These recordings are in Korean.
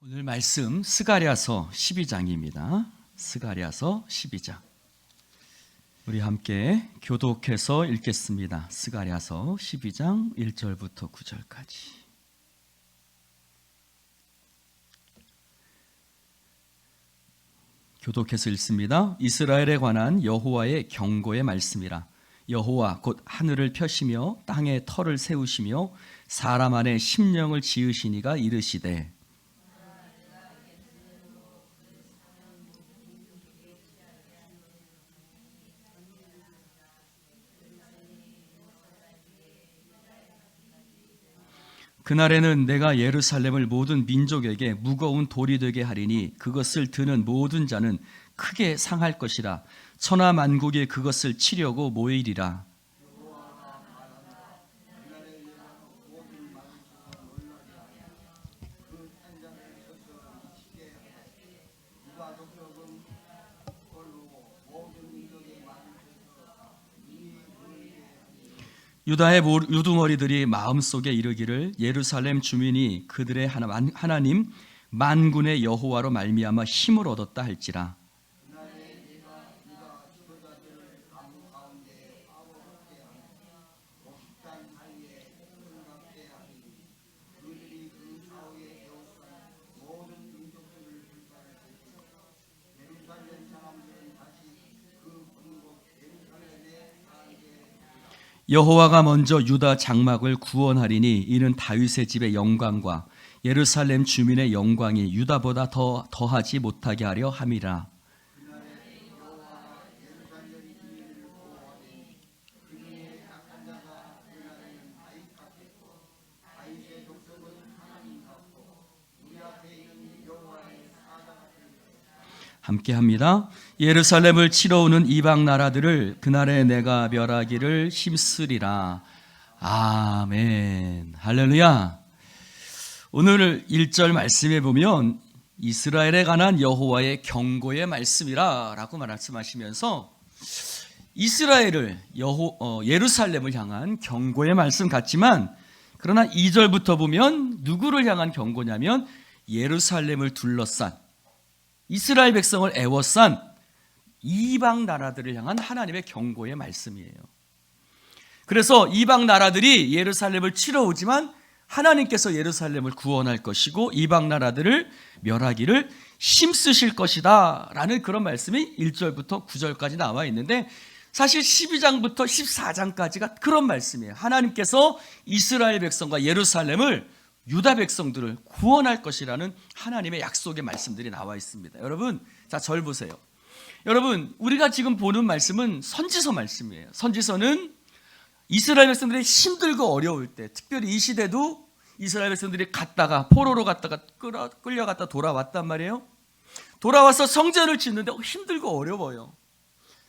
오늘 말씀 스가랴서 12장입니다. 스가랴서 12장. 우리 함께 교독해서 읽겠습니다. 스가랴서 12장 1절부터 9절까지. 교독해서 읽습니다. 이스라엘에 관한 여호와의 경고의 말씀이라. 여호와 곧 하늘을 펴시며 땅에 터를 세우시며 사람 안에 심령을 지으시니가 이르시되 그날에는 내가 예루살렘을 모든 민족에게 무거운 돌이 되게 하리니 그것을 드는 모든 자는 크게 상할 것이라. 천하 만국이 그것을 치려고 모이리라. 유다의 우두머리들이 마음속에 이르기를 예루살렘 주민이 그들의 하나님 만군의 여호와로 말미암아 힘을 얻었다 할지라. 여호와가 먼저 유다 장막을 구원하리니 이는 다윗의 집의 영광과 예루살렘 주민의 영광이 유다보다 더하지 못하게 하려 함이라. 함께합니다. 예루살렘을 치러 오는 이방 나라들을 그날에 내가 멸하기를 힘쓰리라. 아멘. 할렐루야. 오늘 1절 말씀에 보면 이스라엘에 관한 여호와의 경고의 말씀이라 라고 말씀하시면서 이스라엘을 예루살렘을 향한 경고의 말씀 같지만, 그러나 2절부터 보면 누구를 향한 경고냐면 예루살렘을 둘러싼 이스라엘 백성을 애워싼 이방 나라들을 향한 하나님의 경고의 말씀이에요. 그래서 이방 나라들이 예루살렘을 치러 오지만 하나님께서 예루살렘을 구원할 것이고 이방 나라들을 멸하기를 힘쓰실 것이다 라는 그런 말씀이 1절부터 9절까지 나와 있는데, 사실 12장부터 14장까지가 그런 말씀이에요. 하나님께서 이스라엘 백성과 예루살렘을, 유다 백성들을 구원할 것이라는 하나님의 약속의 말씀들이 나와 있습니다. 여러분, 자, 절 보세요. 여러분, 우리가 지금 보는 말씀은 선지서 말씀이에요. 선지서는 이스라엘 백성들이 힘들고 어려울 때, 특별히 이 시대도 이스라엘 백성들이 포로로 갔다가 끌려갔다 돌아왔단 말이에요. 돌아와서 성전을 짓는데 힘들고 어려워요.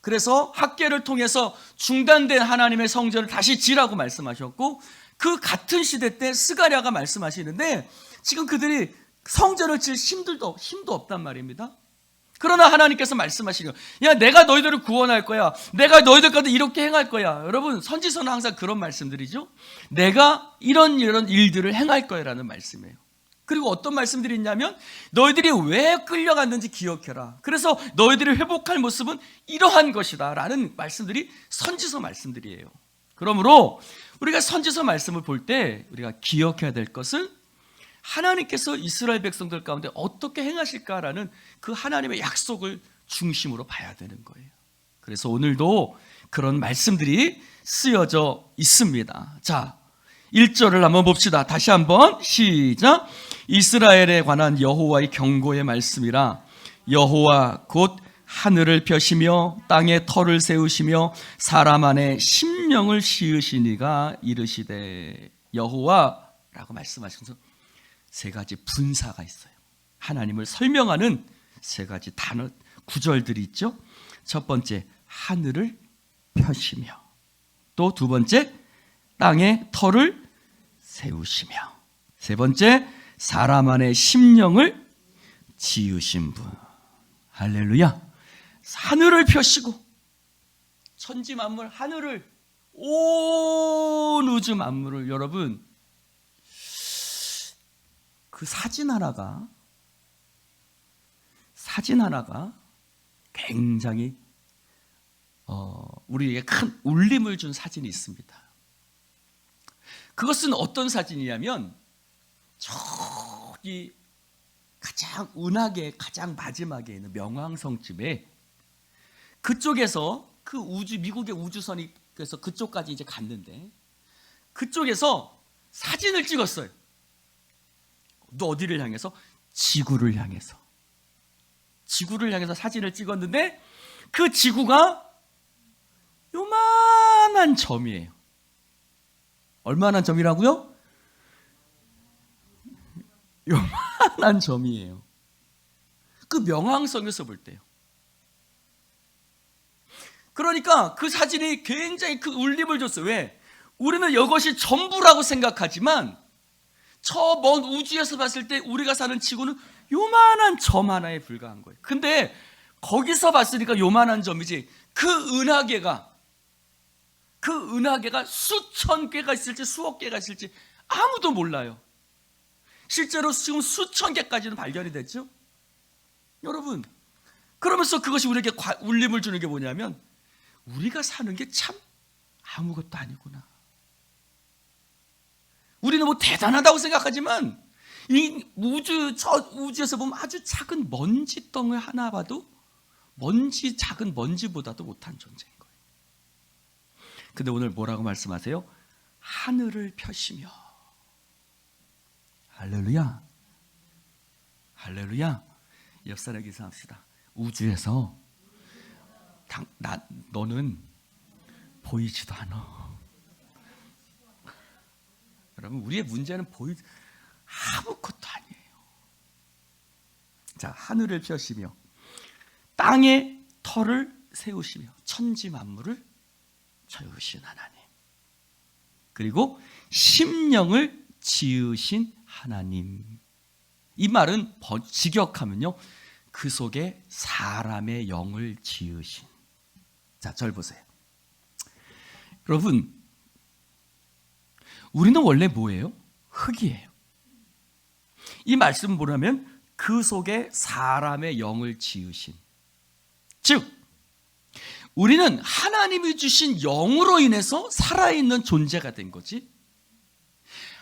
그래서 학계를 통해서 중단된 하나님의 성전을 다시 지라고 말씀하셨고, 그 같은 시대 때 스가랴가 말씀하시는데 지금 그들이 성전을 질 힘도 없단 말입니다. 그러나 하나님께서 말씀하시는 거예요. 야, 내가 너희들을 구원할 거야. 내가 너희들 가운데 이렇게 행할 거야. 여러분, 선지서는 항상 그런 말씀들이죠. 내가 이런 일들을 행할 거야 라는 말씀이에요. 그리고 어떤 말씀들이 있냐면 너희들이 왜 끌려갔는지 기억해라. 그래서 너희들이 회복할 모습은 이러한 것이다 라는 말씀들이 선지서 말씀들이에요. 그러므로 우리가 선지서 말씀을 볼 때 우리가 기억해야 될 것은 하나님께서 이스라엘 백성들 가운데 어떻게 행하실까라는 그 하나님의 약속을 중심으로 봐야 되는 거예요. 그래서 오늘도 그런 말씀들이 쓰여져 있습니다. 자, 1절을 한번 봅시다. 다시 한번 시작. 이스라엘에 관한 여호와의 경고의 말씀이라. 여호와 곧 하늘을 펴시며 땅에 터를 세우시며 사람 안에 심령을 씌으시니가 이르시되. 여호와라고 말씀하시면서 세 가지 분사가 있어요. 하나님을 설명하는 세 가지 단어, 구절들이 있죠. 첫 번째, 하늘을 펴시며, 또 두 번째, 땅에 터를 세우시며, 세 번째, 사람 안에 심령을 지으신 분. 할렐루야. 하늘을 펴시고 천지 만물, 하늘을, 온 우주 만물을, 여러분, 그 사진 하나가 사진 하나가 굉장히 우리에게 큰 울림을 준 사진이 있습니다. 그것은 어떤 사진이냐면 저기 가장 은하계 가장 마지막에 있는 명왕성쯤에 그쪽에서 그 미국의 우주선이 그래서 그쪽까지 이제 갔는데 그쪽에서 사진을 찍었어요. 또 어디를 향해서? 지구를 향해서. 지구를 향해서 사진을 찍었는데 그 지구가 요만한 점이에요. 얼마나 점이라고요? 요만한 점이에요. 그 명왕성에서 볼 때요. 그러니까 그 사진이 굉장히 그 울림을 줬어요. 왜? 우리는 이것이 전부라고 생각하지만 저 먼 우주에서 봤을 때 우리가 사는 지구는 요만한 점 하나에 불과한 거예요. 근데 거기서 봤으니까 요만한 점이지 그 은하계가 수천 개가 있을지 수억 개가 있을지 아무도 몰라요. 실제로 지금 수천 개까지는 발견이 됐죠. 여러분, 그러면서 그것이 우리에게 울림을 주는 게 뭐냐면 우리가 사는 게 참 아무것도 아니구나. 우리는 뭐 대단하다고 생각하지만 이 우주에서 보면 아주 작은 먼지 덩을 하나 봐도 작은 먼지보다도 못한 존재인 거예요. 근데 오늘 뭐라고 말씀하세요? 하늘을 펴시며. 할렐루야. 할렐루야. 옆 사람에게 인사합시다. 우주에서 너는 보이지도 않아. 여러분, 우리의 문제는 아무것도 아니에요. 자, 하늘을 펴시며 땅에 터를 세우시며 천지 만물을 저으신 하나님, 그리고 심령을 지으신 하나님. 이 말은 직역하면요, 그 속에 사람의 영을 지으신. 자, 절 보세요. 여러분, 우리는 원래 뭐예요? 흙이에요. 이 말씀을 보려면 그 속에 사람의 영을 지으신, 즉 우리는 하나님이 주신 영으로 인해서 살아있는 존재가 된 거지,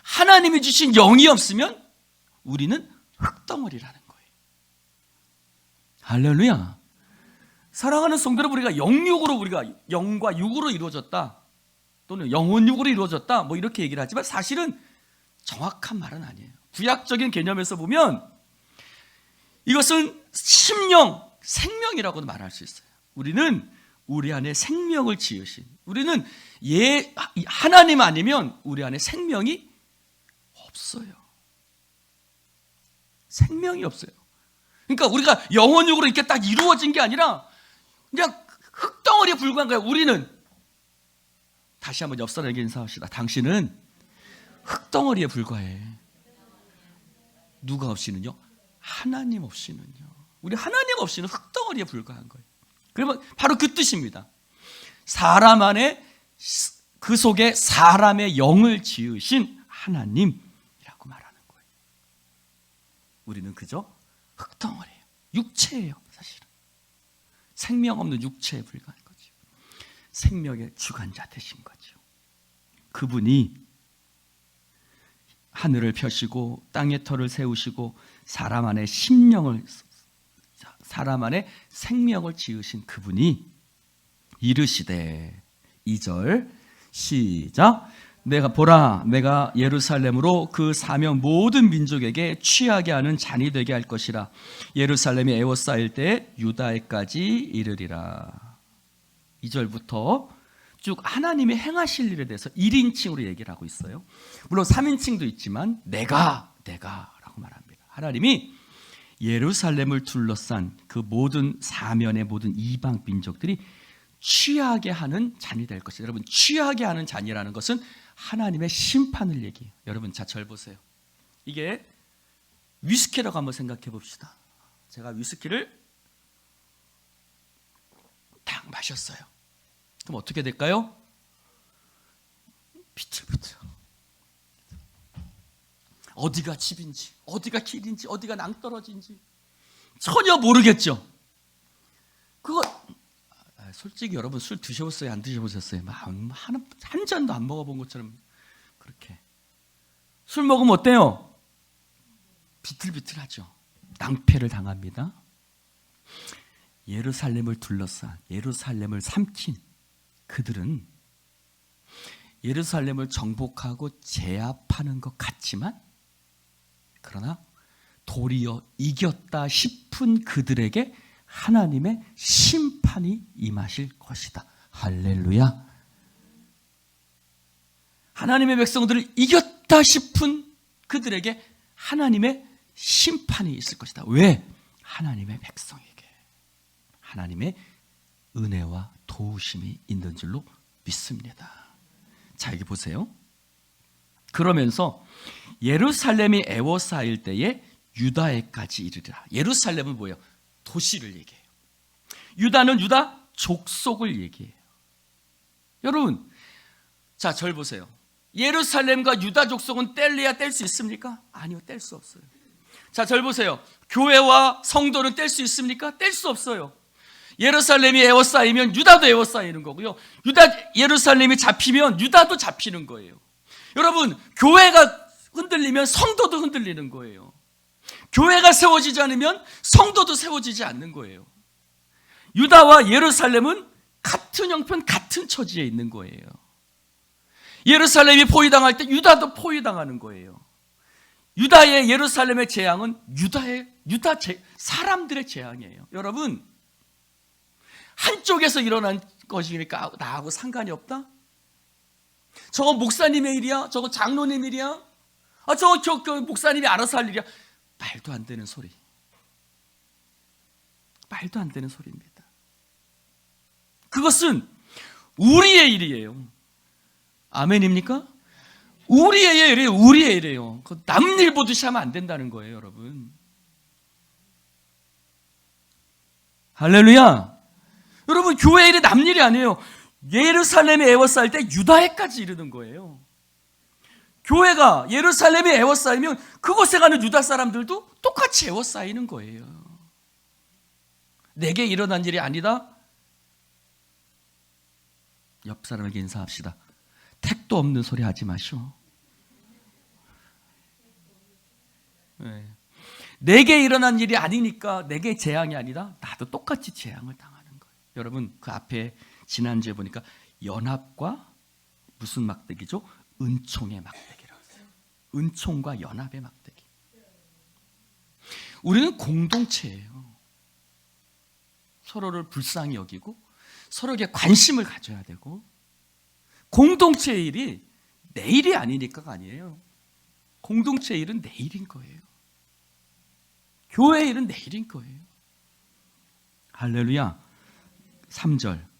하나님이 주신 영이 없으면 우리는 흙덩어리라는 거예요. 할렐루야. 사랑하는 성도들, 우리가 영과 육으로 이루어졌다, 또는 영혼육으로 이루어졌다, 뭐 이렇게 얘기를 하지만 사실은 정확한 말은 아니에요. 구약적인 개념에서 보면 이것은 심령, 생명이라고도 말할 수 있어요. 우리는 우리 안에 생명을 지으신, 우리는 하나님 아니면 우리 안에 생명이 없어요. 생명이 없어요. 그러니까 우리가 영혼육으로 이렇게 딱 이루어진 게 아니라 그냥 흙덩어리에 불과한 거예요. 우리는, 다시 한번 옆 사람에게 인사합시다. 당신은 흙덩어리에 불과해. 누가 없이는요? 하나님 없이는요. 우리 하나님 없이는 흙덩어리에 불과한 거예요. 그러면 바로 그 뜻입니다. 사람 안에, 그 속에 사람의 영을 지으신 하나님이라고 말하는 거예요. 우리는 그저 흙덩어리예요. 육체예요. 사실은 생명 없는 육체에 불과한 거죠. 생명의 주관자 되신 거죠. 그분이 하늘을 펴시고 땅의 터를 세우시고 사람 안에 생명을 지으신 그분이 이르시되, 2절 시작. 내가 예루살렘으로 그 사명 모든 민족에게 취하게 하는 잔이 되게 할 것이라. 예루살렘이 에워싸일 때 유다에까지 이르리라. 2절부터 쭉 하나님이 행하실 일에 대해서 1인칭으로 얘기를 하고 있어요. 물론 3인칭도 있지만 내가라고 말합니다. 하나님이 예루살렘을 둘러싼 그 모든 사면의 모든 이방 민족들이 취하게 하는 잔이 될 것이다. 여러분, 취하게 하는 잔이라는 것은 하나님의 심판을 얘기해요. 여러분, 자, 절 보세요. 이게 위스키라고 한번 생각해 봅시다. 제가 위스키를 딱 마셨어요. 그럼 어떻게 될까요? 비틀비틀. 어디가 집인지, 어디가 길인지, 어디가 낭떠러지인지 전혀 모르겠죠. 그거 솔직히 여러분 술 드셔보셨어요? 안 드셔보셨어요? 한 잔도 안 먹어본 것처럼 그렇게 술 먹으면 어때요? 비틀비틀하죠. 낭패를 당합니다. 예루살렘을 둘러싼, 예루살렘을 삼킨 그들은 예루살렘을 정복하고 제압하는 것 같지만, 그러나 도리어 이겼다 싶은 그들에게 하나님의 심판이 임하실 것이다. 할렐루야. 하나님의 백성들을 이겼다 싶은 그들에게 하나님의 심판이 있을 것이다. 왜? 하나님의 백성에게 하나님의 은혜와 도우심이 있는 줄로 믿습니다. 자, 여기 보세요. 그러면서 예루살렘이 애워싸일 때에 유다에까지 이르리라. 예루살렘은 뭐예요? 도시를 얘기해요. 유다는 유다 족속을 얘기해요. 여러분, 자, 절 보세요. 예루살렘과 유다 족속은 뗄래야 뗄 수 있습니까? 아니요, 뗄 수 없어요. 자, 절 보세요. 교회와 성도는 뗄 수 있습니까? 뗄 수 없어요. 예루살렘이 에워싸이면 유다도 에워싸이는 거고요. 예루살렘이 잡히면 유다도 잡히는 거예요. 여러분, 교회가 흔들리면 성도도 흔들리는 거예요. 교회가 세워지지 않으면 성도도 세워지지 않는 거예요. 유다와 예루살렘은 같은 형편, 같은 처지에 있는 거예요. 예루살렘이 포위당할 때 유다도 포위당하는 거예요. 유다의 예루살렘의 재앙은 사람들의 재앙이에요. 여러분, 한쪽에서 일어난 것이니까 나하고 상관이 없다? 저건 목사님의 일이야? 저건 장로님 일이야? 저건 목사님이 알아서 할 일이야? 말도 안 되는 소리. 말도 안 되는 소리입니다. 그것은 우리의 일이에요. 아멘입니까? 우리의 일이에요. 우리의 일이에요. 남 일 보듯이 하면 안 된다는 거예요, 여러분. 할렐루야. 여러분, 교회 일이 남 일이 아니에요. 예루살렘에 에워싸일 때 유다에까지 이르는 거예요. 교회가 예루살렘에 에워싸이면 그곳에 가는 유다 사람들도 똑같이 에워싸이는 거예요. 내게 일어난 일이 아니다? 옆 사람에게 인사합시다. 택도 없는 소리 하지 마시오. 네. 내게 일어난 일이 아니니까 내게 재앙이 아니다? 나도 똑같이 재앙을 당하는 거예요. 여러분, 그 앞에 지난주에 보니까 연합과 무슨 막대기죠? 은총의 막대기라고 했어요. 은총과 연합의 막대기. 우리는 공동체예요. 서로를 불쌍히 여기고 서로에게 관심을 가져야 되고, 공동체의 일이 내 일이 아니니까가 아니에요. 공동체의 일은 내 일인 거예요. 교회의 일은 내 일인 거예요. 할렐루야. 3절.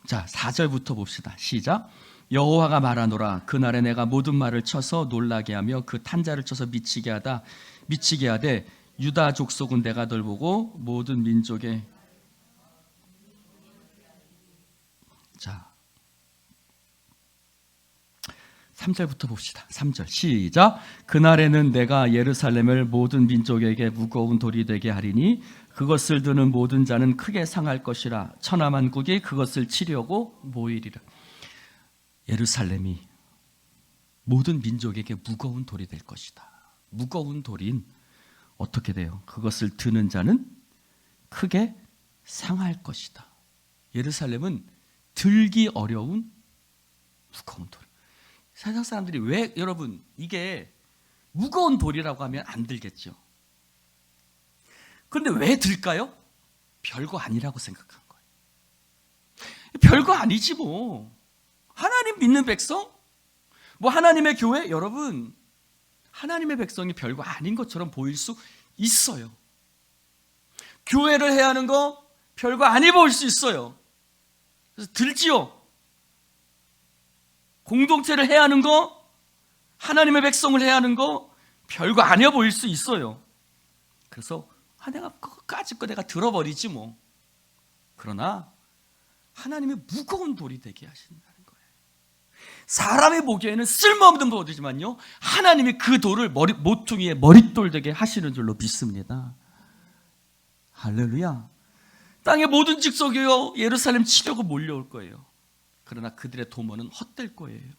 자, 4절부터 봅시다. 시작. 여호와가 말하노라. 그날에 내가 모든 말을 쳐서 놀라게 하며 그 탄자를 쳐서 미치게 하되 유다 족속은 내가 돌보고 모든 민족의, 자, 3절부터 봅시다. 3절 시작. 그날에는 내가 예루살렘을 모든 민족에게 무거운 돌이 되게 하리니 그것을 드는 모든 자는 크게 상할 것이라. 천하만국이 그것을 치려고 모이리라. 예루살렘이 모든 민족에게 무거운 돌이 될 것이다. 무거운 돌인 어떻게 돼요? 그것을 드는 자는 크게 상할 것이다. 예루살렘은 들기 어려운 무거운 돌. 세상 사람들이 왜, 여러분, 이게 무거운 돌이라고 하면 안 들겠죠. 그런데 왜 들까요? 별거 아니라고 생각한 거예요. 별거 아니지 뭐. 하나님 믿는 백성? 뭐 하나님의 교회? 여러분, 하나님의 백성이 별거 아닌 것처럼 보일 수 있어요. 교회를 해야 하는 거 별거 아니 보일 수 있어요. 그래서 들지요. 공동체를 해야 하는 거, 하나님의 백성을 해야 하는 거 별거 아니어 보일 수 있어요. 그래서 내가 그거까지 거 내가 들어버리지 뭐. 그러나 하나님의 무거운 돌이 되게 하신다는 거예요. 사람이 보기에는 쓸모없는 돌이지만요, 하나님이 그 돌을 모퉁이의 머릿돌 되게 하시는 줄로 믿습니다. 할렐루야. 땅의 모든 직속이요 예루살렘 치려고 몰려올 거예요. 그러나 그들의 도모는 헛될 거예요.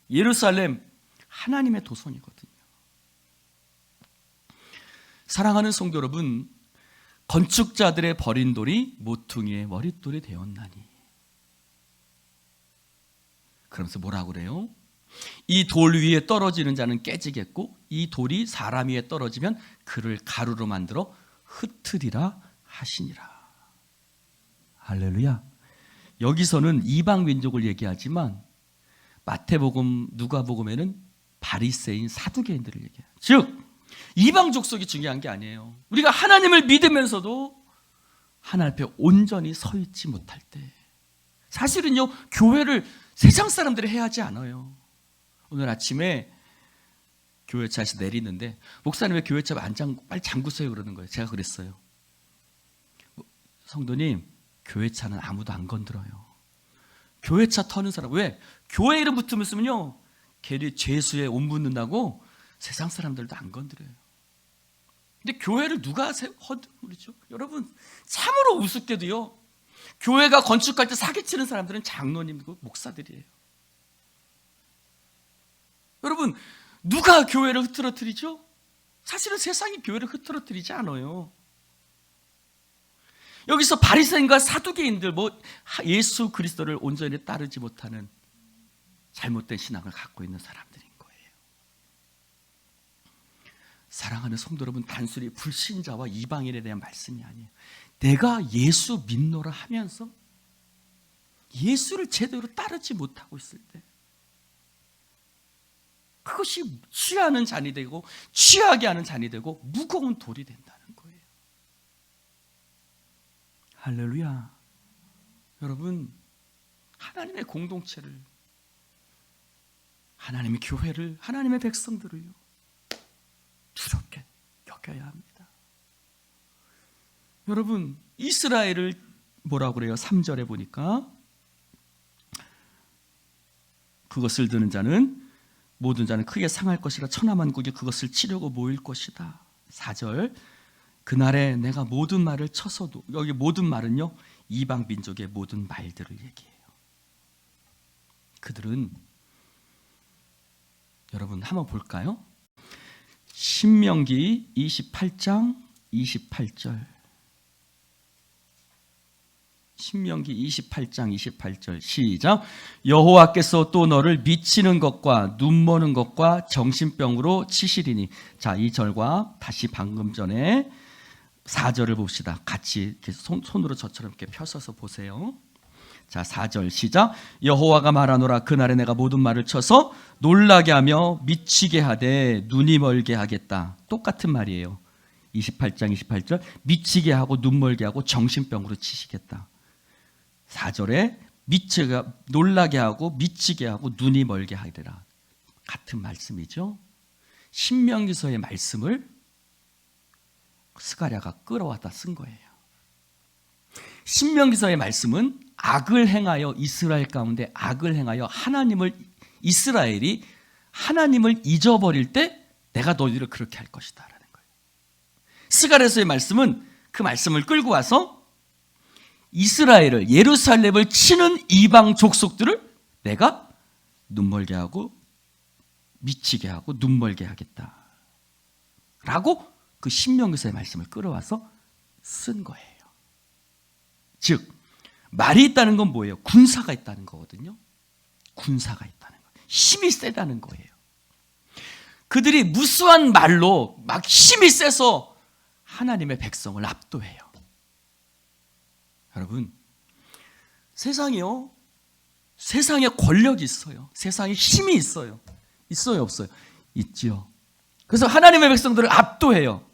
예루살렘 하나님의 도성이거든요. 사랑하는 성도 여러분, 건축자들의 버린 돌이 모퉁이의 머릿돌이 되었나니. 그러면서 뭐라고 그래요? 이 돌 위에 떨어지는 자는 깨지겠고 이 돌이 사람 위에 떨어지면 그를 가루로 만들어 흩으리라 하시니라. 할렐루야. 여기서는 이방 민족을 얘기하지만 마태복음, 누가복음에는 바리새인 사두개인들을 얘기해요. 즉 이방 족속이 중요한 게 아니에요. 우리가 하나님을 믿으면서도 하나님 앞에 온전히 서 있지 못할 때, 사실은요 교회를 세상 사람들이 해야 하지 않아요. 오늘 아침에 교회차에서 내리는데 목사님 왜 교회차 빨리 잠그세요 그러는 거예요. 제가 그랬어요. 성도님, 교회차는 아무도 안 건드려요. 교회차 터는 사람, 왜? 교회 이름 붙으면 쓰면요 걔리 죄수에 옷 묻는다고 세상 사람들도 안 건드려요. 근데 교회를 누가 허물이죠? 여러분, 참으로 우습게도요 교회가 건축할 때 사기치는 사람들은 장로님이고 목사들이에요. 여러분, 누가 교회를 흐트러뜨리죠? 사실은 세상이 교회를 흐트러뜨리지 않아요. 여기서 바리새인과 사두개인들, 예수 그리스도를 온전히 따르지 못하는 잘못된 신앙을 갖고 있는 사람들인 거예요. 사랑하는 성도 여러분, 단순히 불신자와 이방인에 대한 말씀이 아니에요. 내가 예수 믿노라 하면서 예수를 제대로 따르지 못하고 있을 때, 그것이 취하는 잔이 되고 취하게 하는 잔이 되고 무거운 돌이 된다는 거예요. 할렐루야. 여러분, 하나님의 공동체를, 하나님의 교회를, 하나님의 백성들을요 두렵게 여겨야 합니다. 여러분, 이스라엘을 뭐라고 그래요? 3절에 보니까 그것을 드는 자는, 모든 자는 크게 상할 것이라 천하만국이 그것을 치려고 모일 것이다. 4절, 그날에 내가 모든 말을 쳐서도, 여기 모든 말은요 이방 민족의 모든 말들을 얘기해요. 그들은, 여러분 한번 볼까요? 신명기 28장 28절, 신명기 28장 28절 시작. 여호와께서 또 너를 미치는 것과 눈머는 것과 정신병으로 치시리니. 자, 이 절과 다시 방금 전에 4절을 봅시다. 같이 이렇게 손으로 저처럼 이렇게 펴서서 보세요. 자, 4절 시작. 여호와가 말하노라. 그날에 내가 모든 말을 쳐서 놀라게 하며 미치게 하되 눈이 멀게 하겠다. 똑같은 말이에요. 28장 28절, 미치게 하고 눈 멀게 하고 정신병으로 치시겠다. 4절에 놀라게 하고 미치게 하고 눈이 멀게 하리라. 같은 말씀이죠. 신명기서의 말씀을 스가랴가 끌어왔다 쓴 거예요. 신명기서의 말씀은 악을 행하여, 이스라엘 가운데 악을 행하여 이스라엘이 하나님을 잊어버릴 때 내가 너희를 그렇게 할 것이다 라는 거예요. 스가랴서의 말씀은 그 말씀을 끌고 와서 이스라엘을, 예루살렘을 치는 이방 족속들을 내가 눈멀게 하고 미치게 하고 눈멀게 하겠다 라고 그 신명기서의 말씀을 끌어와서 쓴 거예요. 즉 말이 있다는 건 뭐예요? 군사가 있다는 거거든요. 군사가 있다는 거예요. 힘이 세다는 거예요. 그들이 무수한 말로 막 힘이 세서 하나님의 백성을 압도해요. 여러분, 세상이요, 세상에 권력이 있어요. 세상에 힘이 있어요. 있어요, 없어요? 있지요. 그래서 하나님의 백성들을 압도해요.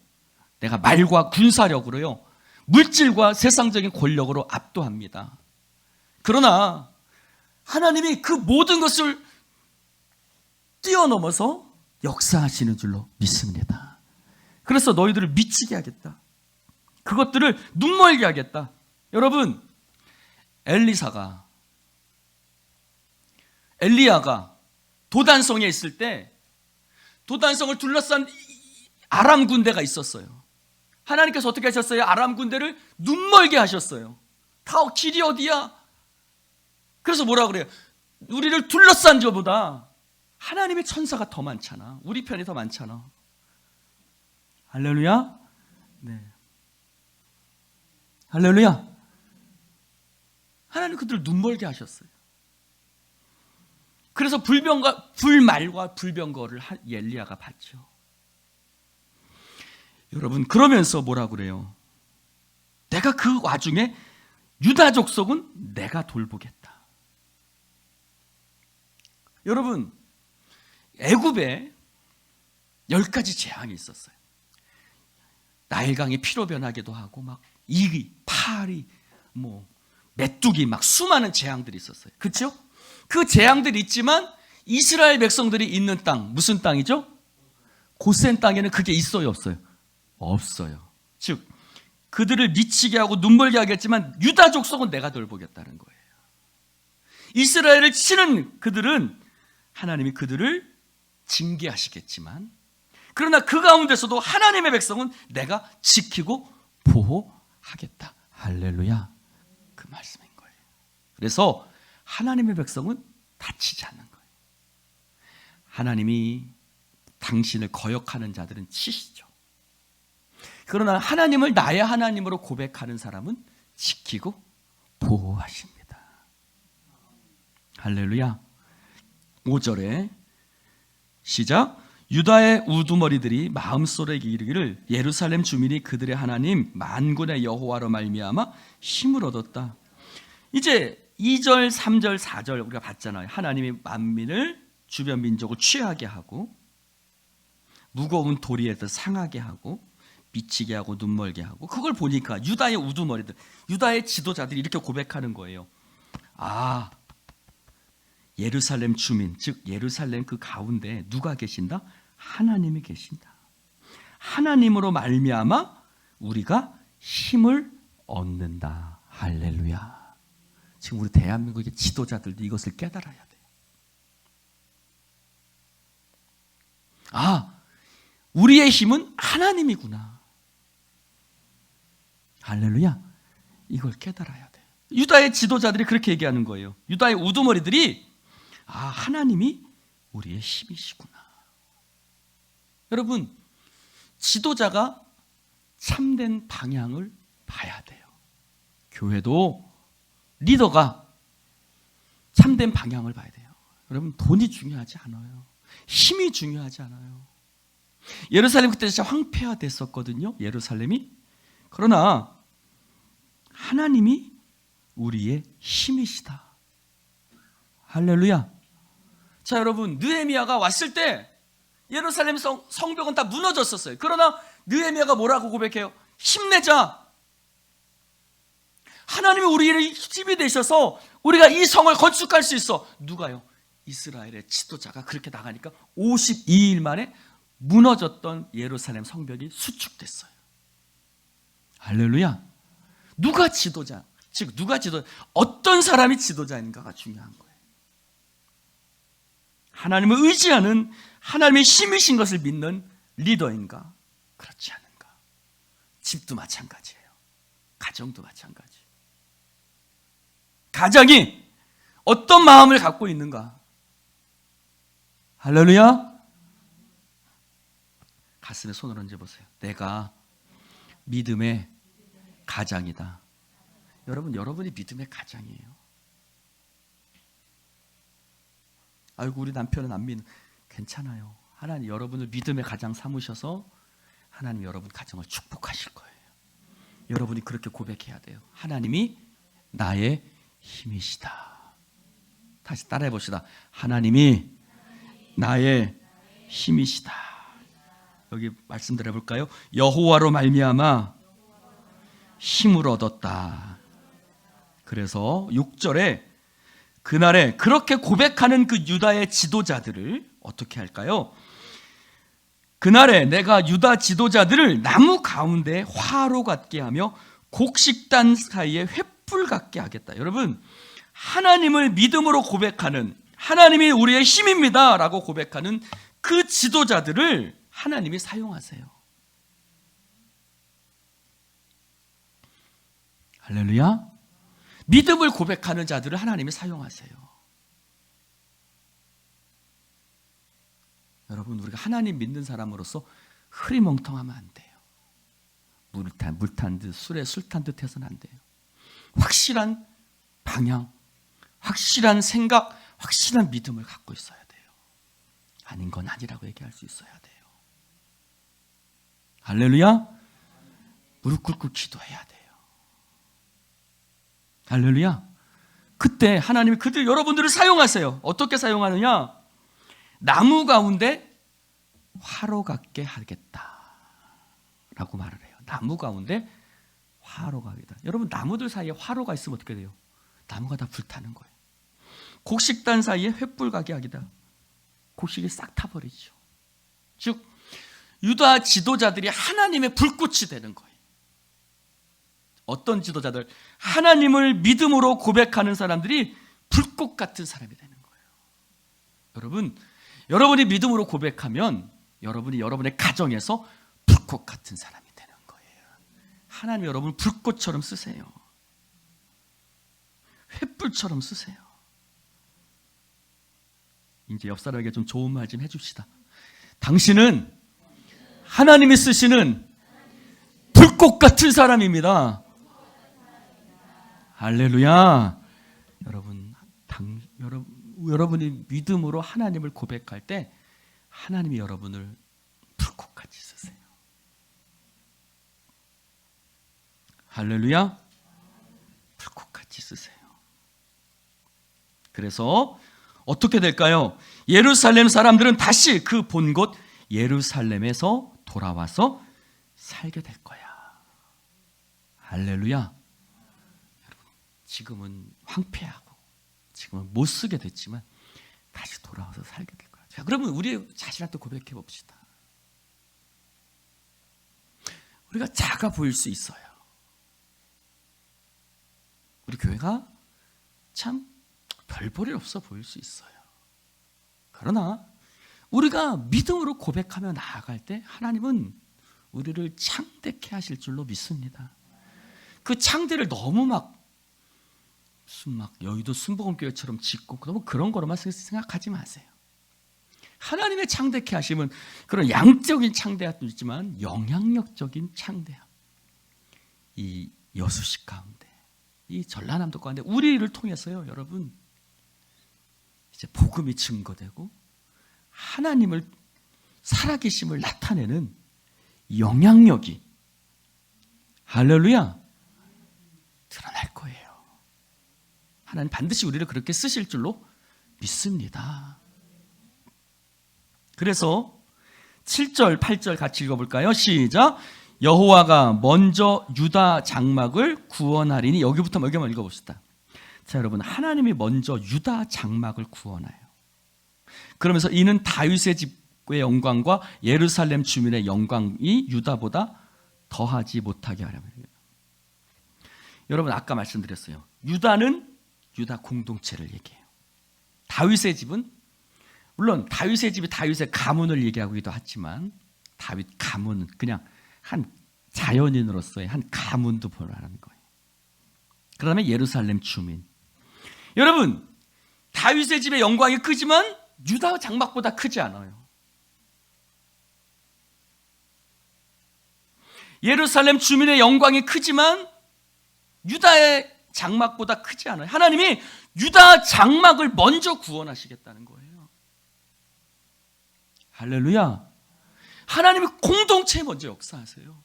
내가 말과 군사력으로요, 물질과 세상적인 권력으로 압도합니다. 그러나 하나님이 그 모든 것을 뛰어넘어서 역사하시는 줄로 믿습니다. 그래서 너희들을 미치게 하겠다. 그것들을 눈멀게 하겠다. 여러분, 엘리사가 엘리야가 도단성에 있을 때 도단성을 둘러싼 아람 군대가 있었어요. 하나님께서 어떻게 하셨어요? 아람 군대를 눈멀게 하셨어요. 다 길이 어디야? 그래서 뭐라 그래요? 우리를 둘러싼 저보다 하나님의 천사가 더 많잖아. 우리 편이 더 많잖아. 할렐루야. 네. 할렐루야. 하나님 그들을 눈멀게 하셨어요. 그래서 불말과 불병거를 엘리야가 받죠. 여러분, 그러면서 뭐라 그래요? 내가 그 와중에 유다 족속은 내가 돌보겠다. 여러분, 애굽에 10가지 재앙이 있었어요. 나일강이 피로 변하기도 하고 막 이리, 파리, 메뚜기 막 수많은 재앙들이 있었어요. 그렇죠? 그 재앙들이 있지만 이스라엘 백성들이 있는 땅, 무슨 땅이죠? 고센 땅에는 그게 있어요, 없어요? 없어요. 즉 그들을 미치게 하고 눈멀게 하겠지만 유다 족속은 내가 돌보겠다는 거예요. 이스라엘을 치는 그들은 하나님이 그들을 징계하시겠지만, 그러나 그 가운데서도 하나님의 백성은 내가 지키고 보호하겠다. 할렐루야. 그 말씀인 거예요. 그래서 하나님의 백성은 다치지 않는 거예요. 하나님이 당신을 거역하는 자들은 치시죠. 그러나 하나님을 나의 하나님으로 고백하는 사람은 지키고 보호하십니다. 할렐루야. 5절에 시작. 유다의 우두머리들이 마음속에 이르기를 예루살렘 주민이 그들의 하나님 만군의 여호와로 말미암아 힘을 얻었다. 이제 2절, 3절, 4절 우리가 봤잖아요. 하나님이 만민을, 주변 민족을 취하게 하고 무거운 도리에서 상하게 하고 미치게 하고 눈멀게 하고, 그걸 보니까 유다의 우두머리들, 유다의 지도자들이 이렇게 고백하는 거예요. 아, 예루살렘 주민, 즉 예루살렘 그 가운데 누가 계신다? 하나님이 계신다. 하나님으로 말미암아 우리가 힘을 얻는다. 할렐루야. 지금 우리 대한민국의 지도자들도 이것을 깨달아야 돼요. 아, 우리의 힘은 하나님이구나. 할렐루야. 이걸 깨달아야 돼요. 유다의 지도자들이 그렇게 얘기하는 거예요. 유다의 우두머리들이 아, 하나님이 우리의 힘이시구나. 여러분, 지도자가 참된 방향을 봐야 돼요. 교회도 리더가 참된 방향을 봐야 돼요. 여러분, 돈이 중요하지 않아요. 힘이 중요하지 않아요. 예루살렘 그때 진짜 황폐화됐었거든요. 예루살렘이. 그러나 하나님이 우리의 힘이시다. 할렐루야. 자, 여러분, 느헤미야가 왔을 때 예루살렘 성벽은 다 무너졌었어요. 그러나 느헤미야가 뭐라고 고백해요? 힘내자. 하나님이 우리의 힘이 되셔서 우리가 이 성을 건축할 수 있어. 누가요? 이스라엘의 지도자가 그렇게 나가니까 52일 만에 무너졌던 예루살렘 성벽이 수축됐어요. 할렐루야. 누가 지도자, 즉 누가 지도자, 어떤 사람이 지도자인가가 중요한 거예요. 하나님을 의지하는, 하나님의 힘이신 것을 믿는 리더인가, 그렇지 않은가. 집도 마찬가지예요. 가정도 마찬가지. 가장이 어떤 마음을 갖고 있는가. 할렐루야. 가슴에 손을 얹어보세요. 내가 믿음의 가장이다. 여러분, 여러분이 믿음의 가장이에요. 아이고, 우리 남편은 안 믿는. 괜찮아요. 하나님 여러분을 믿음의 가장 삼으셔서 하나님 여러분 가정을 축복하실 거예요. 여러분이 그렇게 고백해야 돼요. 하나님이 나의 힘이시다. 다시 따라해 봅시다. 하나님이 나의 힘이시다. 여기 말씀 드려볼까요? 여호와로 말미암아 힘을 얻었다. 그래서 6절에 그날에 그렇게 고백하는 그 유다의 지도자들을 어떻게 할까요? 그날에 내가 유다 지도자들을 나무 가운데 화로 같게 하며 곡식단 사이에 횃불 같게 하겠다. 여러분, 하나님을 믿음으로 고백하는, 하나님이 우리의 힘입니다 라고 고백하는 그 지도자들을 하나님이 사용하세요. 할렐루야. 믿음을 고백하는 자들을 하나님이 사용하세요. 여러분, 우리가 하나님 믿는 사람으로서 흐리멍텅하면 안 돼요. 물 탄 듯 술에 술 탄 듯 해서는 안 돼요. 확실한 방향, 확실한 생각, 확실한 믿음을 갖고 있어야 돼요. 아닌 건 아니라고 얘기할 수 있어야 돼요. 할렐루야. 무릎 꿇고 기도해야 돼요. 할렐루야. 그때 하나님이 여러분들을 사용하세요. 어떻게 사용하느냐? 나무 가운데 화로 같게 하겠다라고 말을 해요. 나무 가운데 화로가 하겠다. 여러분, 나무들 사이에 화로가 있으면 어떻게 돼요? 나무가 다 불타는 거예요. 곡식단 사이에 횃불 가게 하기다. 곡식이 싹 타버리죠. 즉 유다 지도자들이 하나님의 불꽃이 되는 거예요. 어떤 지도자들? 하나님을 믿음으로 고백하는 사람들이 불꽃 같은 사람이 되는 거예요. 여러분이 믿음으로 고백하면 여러분이 여러분의 가정에서 불꽃 같은 사람이 되는 거예요. 하나님 여러분 불꽃처럼 쓰세요. 횃불처럼 쓰세요. 이제 옆 사람에게 좀 좋은 말 좀 해줍시다. 당신은 하나님이 쓰시는 불꽃 같은 사람입니다. 할렐루야. 여러분이 믿음으로 하나님을 고백할 때 하나님이 여러분을 불꽃같이 쓰세요. 할렐루야. 불꽃같이 쓰세요. 그래서 어떻게 될까요? 예루살렘 사람들은 다시 그 본 곳 예루살렘에서 돌아와서 살게 될 거야. 할렐루야. 지금은 황폐하고 지금은 못 쓰게 됐지만 다시 돌아와서 살게 될 거야. 자, 그러면 우리 자신한테 고백해 봅시다. 우리가 작아 보일 수 있어요. 우리 교회가 참 별 볼일 없어 보일 수 있어요. 그러나 우리가 믿음으로 고백하며 나아갈 때 하나님은 우리를 창대케 하실 줄로 믿습니다. 그 창대를 너무 무슨 여의도 순복음교회처럼 짓고 너무 그런 거로만 생각하지 마세요. 하나님의 창대케 하심은 그런 양적인 창대함도 있지만 영향력적인 창대함. 이 여수시 가운데, 이 전라남도 가운데 우리를 통해서요, 여러분 이제 복음이 증거되고 하나님을 살아계심을 나타내는 영향력이 할렐루야 드러날 거예요. 하나님 반드시 우리를 그렇게 쓰실 줄로 믿습니다. 그래서 7절, 8절 같이 읽어볼까요? 시작. 여호와가 먼저 유다 장막을 구원하리니, 여기부터 여기만 읽어봅시다. 자, 여러분, 하나님이 먼저 유다 장막을 구원해요. 그러면서 이는 다윗의 집의 영광과 예루살렘 주민의 영광이 유다보다 더하지 못하게 하려면. 여러분, 아까 말씀드렸어요. 유다는 유다 공동체를 얘기해요. 다윗의 집은, 물론 다윗의 집이 다윗의 가문을 얘기하기도 하지만 다윗 가문은 그냥 한 자연인으로서의 한 가문도 보라는 거예요. 그 다음에 예루살렘 주민. 여러분, 다윗의 집의 영광이 크지만 유다 장막보다 크지 않아요. 예루살렘 주민의 영광이 크지만 유다의 장막보다 크지 않아요. 하나님이 유다 장막을 먼저 구원하시겠다는 거예요. 할렐루야. 하나님이 공동체에 먼저 역사하세요.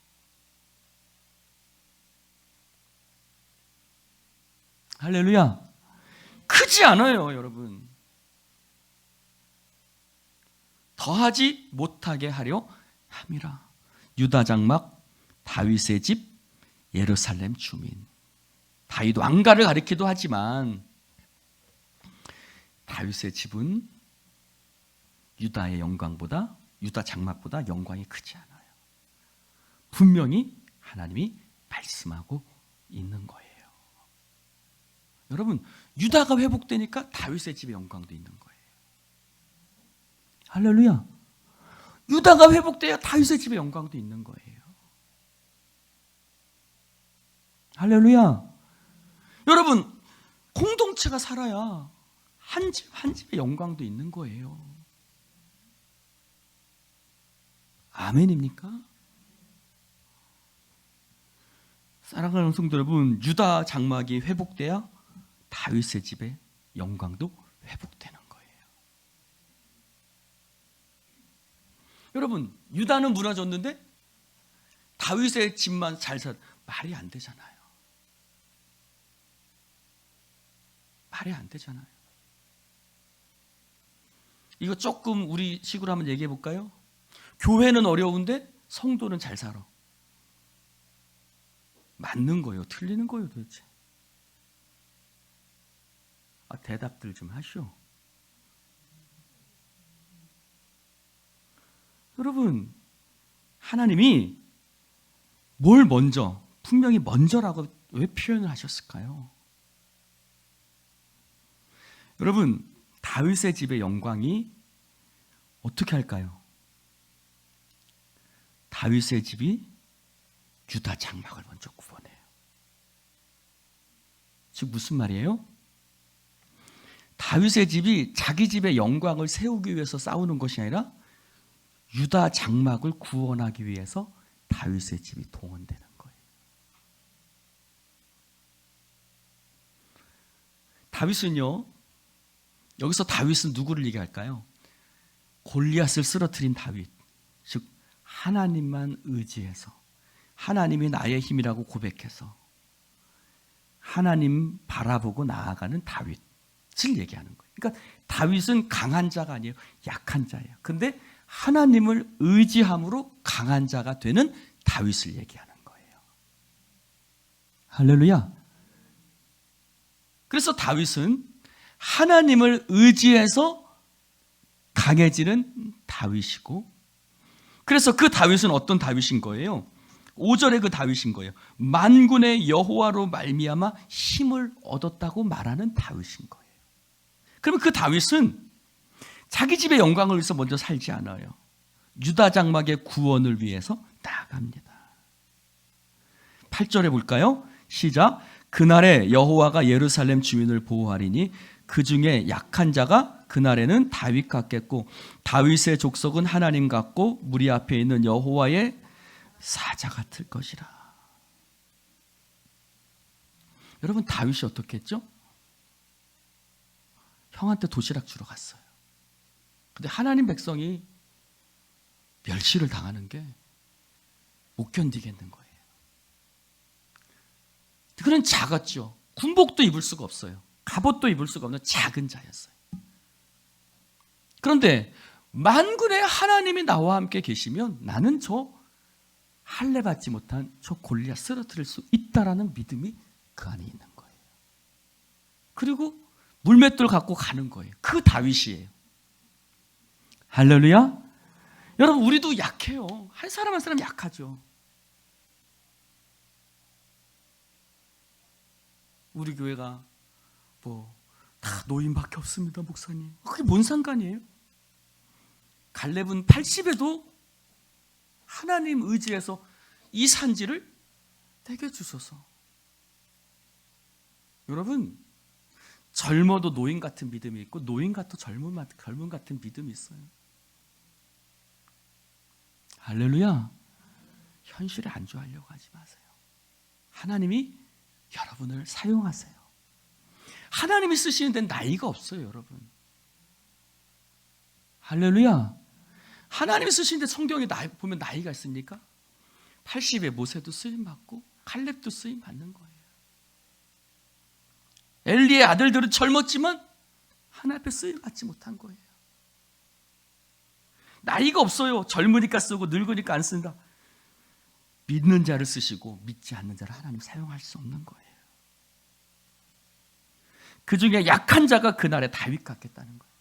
할렐루야. 크지 않아요, 여러분. 더하지 못하게 하려 함이라. 유다 장막, 다윗의 집, 예루살렘 주민. 다윗 왕가를 가리키기도 하지만 다윗의 집은 유다의 영광보다, 유다 장막보다 영광이 크지 않아요. 분명히 하나님이 말씀하고 있는 거예요. 여러분, 유다가 회복되니까 다윗의 집에 영광도 있는 거예요. 할렐루야. 유다가 회복돼야 다윗의 집에 영광도 있는 거예요. 할렐루야. 여러분, 공동체가 살아야 한 집 한 집에 영광도 있는 거예요. 아멘입니까? 사랑하는 성도 여러분, 유다 장막이 회복돼야 다윗의 집에 영광도 회복되는 거예요. 여러분, 유다는 무너졌는데 다윗의 집만 잘 살, 말이 안 되잖아요. 말이 안 되잖아요. 이거 조금 우리 식으로 한번 얘기해 볼까요? 교회는 어려운데 성도는 잘 살아. 맞는 거예요? 틀리는 거예요 도대체? 대답들 좀 하시오. 여러분, 하나님이 뭘 먼저, 분명히 먼저라고 왜 표현을 하셨을까요? 여러분, 다윗의 집의 영광이 어떻게 할까요? 다윗의 집이 유다 장막을 먼저 구원해요. 즉 무슨 말이에요? 다윗의 집이 자기 집의 영광을 세우기 위해서 싸우는 것이 아니라 유다 장막을 구원하기 위해서 다윗의 집이 동원되는 거예요. 다윗은요, 여기서 다윗은 누구를 얘기할까요? 골리앗을 쓰러뜨린 다윗, 즉 하나님만 의지해서, 하나님이 나의 힘이라고 고백해서 하나님 바라보고 나아가는 다윗을 얘기하는 거예요. 그러니까 다윗은 강한 자가 아니에요. 약한 자예요. 근데 하나님을 의지함으로 강한 자가 되는 다윗을 얘기하는 거예요. 할렐루야. 그래서 다윗은 하나님을 의지해서 강해지는 다윗이고, 그래서 그 다윗은 어떤 다윗인 거예요? 5절에 그 다윗인 거예요. 만군의 여호와로 말미암아 힘을 얻었다고 말하는 다윗인 거예요. 그러면 그 다윗은 자기 집의 영광을 위해서 먼저 살지 않아요. 유다 장막의 구원을 위해서 나아갑니다. 8절에 볼까요? 시작. 그날에 여호와가 예루살렘 주민을 보호하리니 그 중에 약한 자가 그날에는 다윗 같겠고 다윗의 족속은 하나님 같고 무리 앞에 있는 여호와의 사자 같을 것이라. 여러분, 다윗이 어떻게 했죠? 형한테 도시락 주러 갔어요. 근데 하나님 백성이 멸시를 당하는 게 못 견디겠는 거예요. 그는 작았죠. 군복도 입을 수가 없어요. 갑옷도 입을 수가 없는 작은 자였어요. 그런데 만군의 하나님이 나와 함께 계시면 나는 저 할례 받지 못한 저 골리앗 쓰러뜨릴 수 있다라는 믿음이 그 안에 있는 거예요. 그리고 물맷돌 갖고 가는 거예요. 그 다윗이에요. 할렐루야. 여러분, 우리도 약해요. 한 사람 한 사람 약하죠. 우리 교회가 다 노인밖에 없습니다, 목사님. 그게 뭔 상관이에요? 갈렙은 80에도 하나님 의지해서 이 산지를 내게 주소서. 여러분, 젊어도 노인 같은 믿음이 있고 노인 같은 젊은 같은 믿음이 있어요. 할렐루야. 현실에 안주하려고 하지 마세요. 하나님이 여러분을 사용하세요. 하나님이 쓰시는 데는 나이가 없어요, 여러분. 할렐루야. 하나님이 쓰시는 데 성경에 보면 나이가 있습니까? 80에 모세도 쓰임받고 칼렙도 쓰임받는 거예요. 엘리의 아들들은 젊었지만 하나님 앞에 쓰임받지 못한 거예요. 나이가 없어요. 젊으니까 쓰고 늙으니까 안 쓴다. 믿는 자를 쓰시고 믿지 않는 자를 하나님 사용할 수 없는 거예요. 그 중에 약한 자가 그날에 다윗 같겠다는 거예요.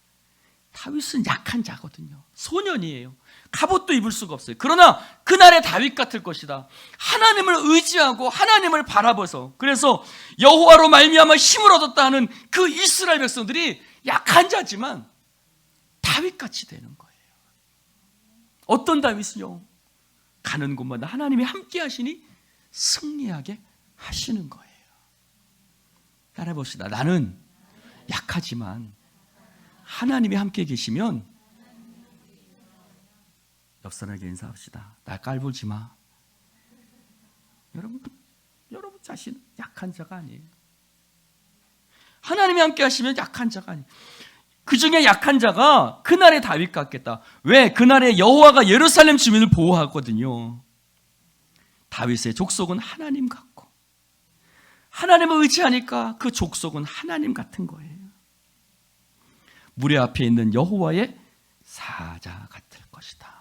다윗은 약한 자거든요. 소년이에요. 갑옷도 입을 수가 없어요. 그러나 그날의 다윗 같을 것이다. 하나님을 의지하고 하나님을 바라봐서, 그래서 여호와로 말미암아 힘을 얻었다 하는 그 이스라엘 백성들이 약한 자지만 다윗같이 되는 거예요. 어떤 다윗은요, 가는 곳마다 하나님이 함께 하시니 승리하게 하시는 거예요. 따라해 봅시다. 나는 약하지만 하나님이 함께 계시면, 옆 사람에게 인사합시다. 나 깔보지 마. 여러분 자신은 약한 자가 아니에요. 하나님이 함께 하시면 약한 자가 아니에요. 그 중에 약한 자가 그날의 다윗 같겠다. 왜? 그날에 여호와가 예루살렘 주민을 보호하거든요. 다윗의 족속은 하나님 같고, 하나님을 의지하니까 그 족속은 하나님 같은 거예요. 무리 앞에 있는 여호와의 사자 같을 것이다.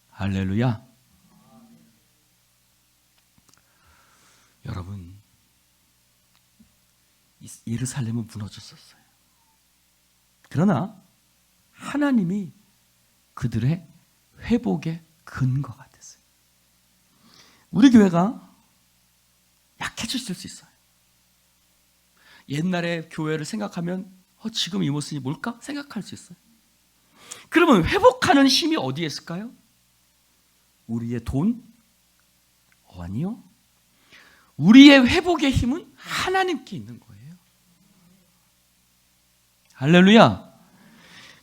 할렐루야. 여러분, 예루살렘은 무너졌었어요. 그러나 하나님이 그들의 회복의 근거가 됐어요. 우리 교회가 약해졌을 수 있어요. 옛날의 교회를 생각하면 지금 이 모습이 뭘까? 생각할 수 있어요. 그러면 회복하는 힘이 어디에 있을까요? 우리의 돈? 아니요. 우리의 회복의 힘은 하나님께 있는 거예요. 할렐루야.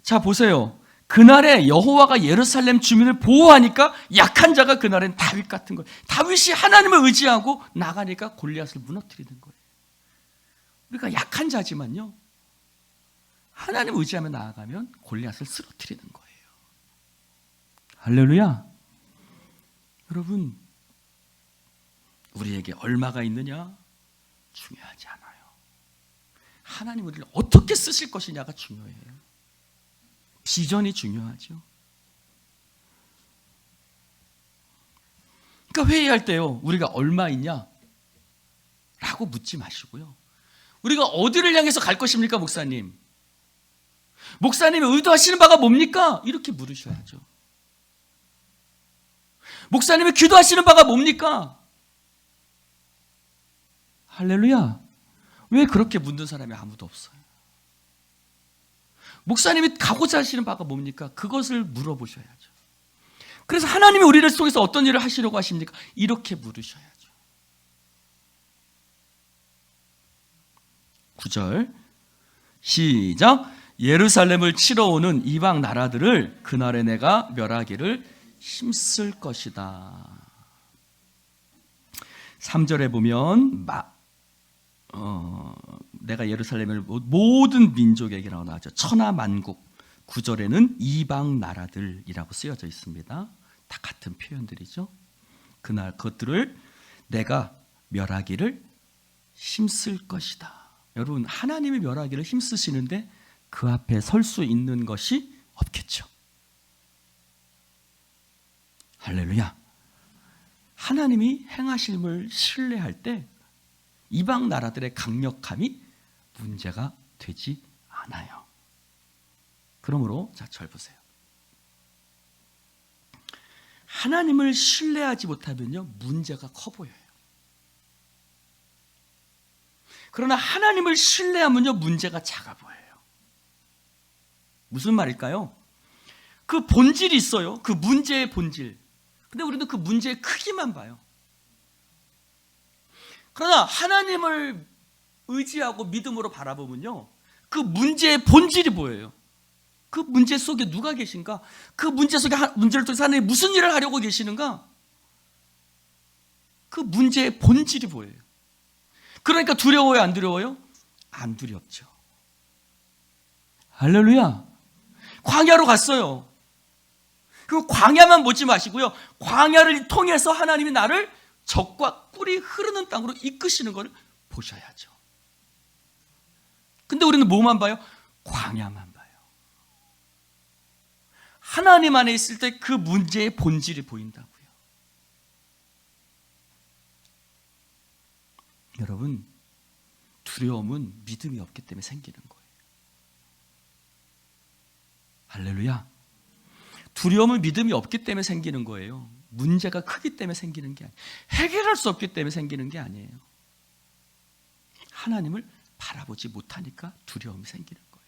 자, 보세요. 그날에 여호와가 예루살렘 주민을 보호하니까 약한 자가 그날엔 다윗 같은 거예요. 다윗이 하나님을 의지하고 나가니까 골리앗을 무너뜨리는 거예요. 우리가 약한 자지만요, 하나님을 의지하며 나아가면 골리앗을 쓰러뜨리는 거예요. 할렐루야. 여러분, 우리에게 얼마가 있느냐 중요하지 않아요. 하나님 우리를 어떻게 쓰실 것이냐가 중요해요. 비전이 중요하죠. 그러니까 회의할 때요, 우리가 얼마 있냐 라고 묻지 마시고요, 우리가 어디를 향해서 갈 것입니까 목사님? 목사님이 의도하시는 바가 뭡니까? 이렇게 물으셔야죠. 목사님이 기도하시는 바가 뭡니까? 할렐루야. 왜 그렇게 묻는 사람이 아무도 없어요? 목사님이 가고자 하시는 바가 뭡니까? 그것을 물어보셔야죠. 그래서 하나님이 우리를 통해서 어떤 일을 하시려고 하십니까? 이렇게 물으셔야죠. 9절 시작. 예루살렘을 치러 오는 이방 나라들을 그날에 내가 멸하기를 힘쓸 것이다. 3절에 보면 내가 예루살렘을 모든 민족에게라고 나왔죠. 천하만국. 9절에는 이방 나라들이라고 쓰여져 있습니다. 다 같은 표현들이죠. 그날 그것들을 내가 멸하기를 힘쓸 것이다. 여러분, 하나님이 멸하기를 힘쓰시는데 그 앞에 설 수 있는 것이 없겠죠. 할렐루야. 하나님이 행하실 을 신뢰할 때 이방 나라들의 강력함이 문제가 되지 않아요. 그러므로 자, 절 보세요. 하나님을 신뢰하지 못하면요, 문제가 커 보여요. 그러나 하나님을 신뢰하면요, 문제가 작아 보여요. 무슨 말일까요? 그 본질이 있어요. 그 문제의 본질. 근데 우리는 그 문제의 크기만 봐요. 그러나 하나님을 의지하고 믿음으로 바라보면요, 그 문제의 본질이 보여요. 그 문제 속에 누가 계신가? 그 문제 속에 문제를 통해서 하나님이 무슨 일을 하려고 계시는가? 그 문제의 본질이 보여요. 그러니까 두려워요, 안 두려워요? 안 두렵죠. 할렐루야. 광야로 갔어요. 그 광야만 보지 마시고요, 광야를 통해서 하나님이 나를 적과 꿀이 흐르는 땅으로 이끄시는 것을 보셔야죠. 근데 우리는 뭐만 봐요? 광야만 봐요. 하나님 안에 있을 때 그 문제의 본질이 보인다고요. 여러분, 두려움은 믿음이 없기 때문에 생기는 거예요. 할렐루야. 두려움은 믿음이 없기 때문에 생기는 거예요. 문제가 크기 때문에 생기는 게 아니에요. 해결할 수 없기 때문에 생기는 게 아니에요. 하나님을 바라보지 못하니까 두려움이 생기는 거예요.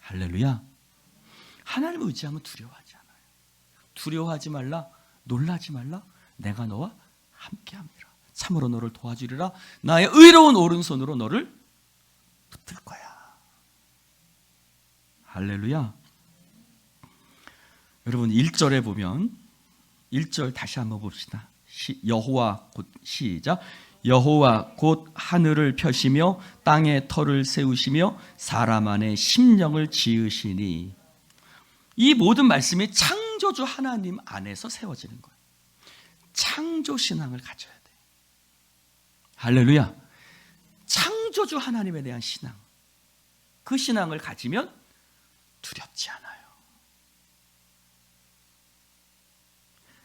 할렐루야. 하나님을 의지하면 두려워하지 않아요. 두려워하지 말라, 놀라지 말라, 내가 너와 함께함이라. 참으로 너를 도와주리라. 나의 의로운 오른손으로 너를 붙들 거야. 할렐루야. 여러분 1절에 보면 1절 다시 한번 봅시다. 여호와 곧 시작. 여호와 곧 하늘을 펴시며 땅에 터를 세우시며 사람 안에 심령을 지으시니. 이 모든 말씀이 창조주 하나님 안에서 세워지는 거예요. 창조 신앙을 가져야 돼요. 할렐루야. 창조주 하나님에 대한 신앙, 그 신앙을 가지면 두렵지 않아요.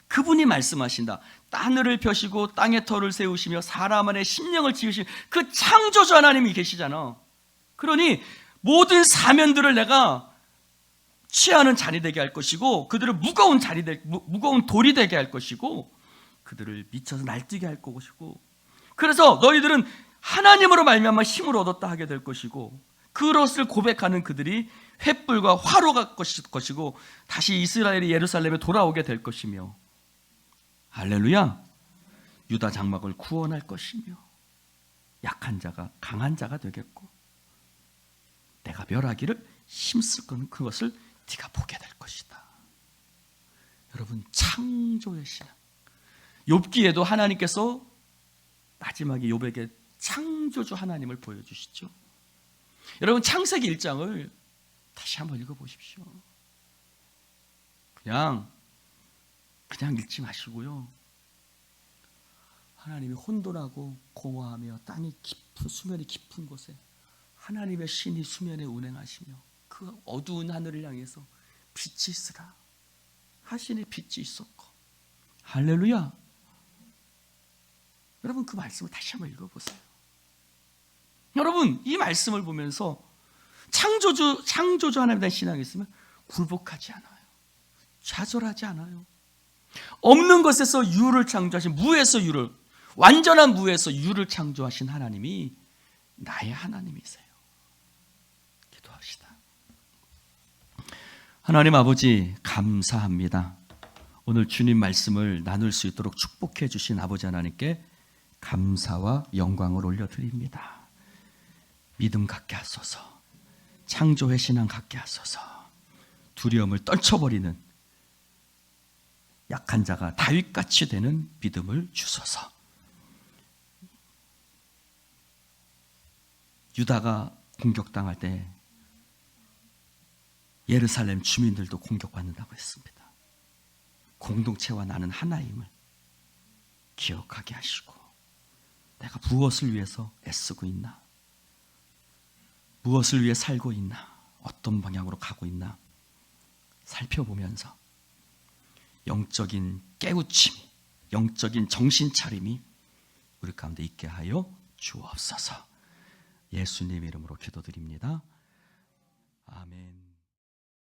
그분이 말씀하신다. 하늘을 펴시고 땅에 터를 세우시며 사람 안에 심령을 지으신 그 창조주 하나님이 계시잖아. 그러니 모든 사면들을 내가 취하는 잔이 되게 할 것이고, 그들을 무거운 돌이 되게 할 것이고, 그들을 미쳐서 날뛰게 할 것이고, 그래서 너희들은 하나님으로 말미암아 힘을 얻었다 하게 될 것이고, 그것을 고백하는 그들이 횃불과 화로가 것이고 다시 이스라엘이 예루살렘에 돌아오게 될 것이며, 할렐루야. 유다 장막을 구원할 것이며, 약한 자가 강한 자가 되겠고, 내가 멸하기를 힘쓸 거는 그것을 네가 보게 될 것이다. 여러분, 창조의 신앙. 욥기에도 하나님께서 마지막에 욥에게 창조주 하나님을 보여주시죠. 여러분, 창세기 1장을 다시 한번 읽어보십시오. 그냥 읽지 마시고요. 하나님이 혼돈하고 공허하며 땅이 깊은 수면이 깊은 곳에 하나님의 신이 수면에 운행하시며 그 어두운 하늘을 향해서 빛이 있으라 하시니 빛이 있었고. 할렐루야. 여러분, 그 말씀을 다시 한번 읽어보세요. 여러분, 이 말씀을 보면서 창조주 하나님에 대한 신앙이 있으면 굴복하지 않아요. 좌절하지 않아요. 없는 것에서 유를 창조하신, 무에서 유를, 완전한 무에서 유를 창조하신 하나님이 나의 하나님이세요. 기도합시다. 하나님 아버지, 감사합니다. 오늘 주님 말씀을 나눌 수 있도록 축복해 주신 아버지 하나님께 감사와 영광을 올려드립니다. 믿음 갖게 하소서. 창조의 신앙 갖게 하소서. 두려움을 떨쳐버리는 약한 자가 다윗같이 되는 믿음을 주소서. 유다가 공격당할 때 예루살렘 주민들도 공격받는다고 했습니다. 공동체와 나는 하나임을 기억하게 하시고, 내가 무엇을 위해서 애쓰고 있나, 무엇을 위해 살고 있나, 어떤 방향으로 가고 있나 살펴보면서 영적인 깨우침이, 영적인 정신차림이 우리 가운데 있게 하여 주옵소서. 예수님 이름으로 기도드립니다. 아멘.